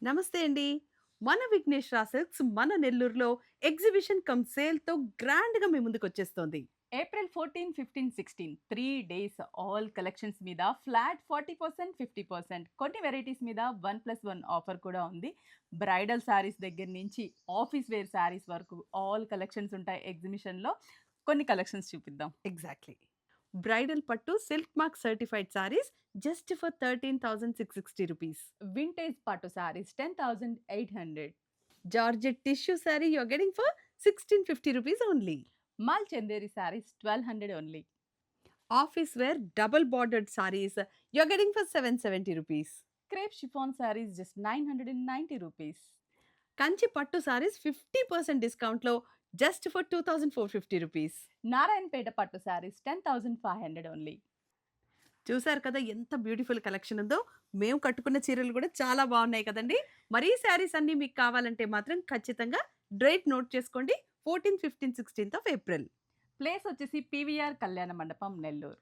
నమస్తే అండి. మన విఘ్నేశ్వర సిల్క్స్ మన నెల్లూరులో ఎగ్జిబిషన్ కమ్ సేల్‌తో గ్రాండ్‌గా మీ ముందుకొచ్చేస్తోంది. ఏప్రిల్ 14, 15, 16 3 డేస్ ఆల్ కలెక్షన్స్ మీద ఫ్లాట్ 40%, 50% కొన్ని వెరైటీస్ మీద 1+1 ఆఫర్ కూడా ఉంది. బ్రైడల్ శారీస్ దగ్గర నుంచి ఆఫీస్ వేర్ శారీస్ వరకు ఆల్ కలెక్షన్స్ ఉంటాయి ఎగ్జిబిషన్‌లో. కొన్ని కలెక్షన్స్ చూపిద్దాం. Exactly. Bridal pattu silk mark certified saris just for 13,660 rupees. Vintage pattu saris 10,800. Georgette tissue sari you are getting for 1650 rupees only. Mul Chanderi saris 1200 only. Office wear double bordered saris you are getting for 770 rupees. Crepe chiffon saris just 990 rupees. Kanchi pattu saris 50% డిస్కౌంట్‌లో just for 2,450 rupees. Narayanpet పట్టు saris 10,500 only. చూసారు కదా ఎంత beautiful collection ఉందో. మేము కట్టుకున్న చీరలు కూడా చాలా బాగున్నాయి కదండీ! మరి ఈ శారీస్ అన్నీ మీకు కావాలంటే మాత్రం ఖచ్చితంగా డేట్ నోట్ చేసుకోండి. 14, 15, 16 ఆఫ్ ఏప్రిల్. ప్లేస్ వచ్చేసి పీవీఆర్ కళ్యాణ మండపం, నెల్లూరు.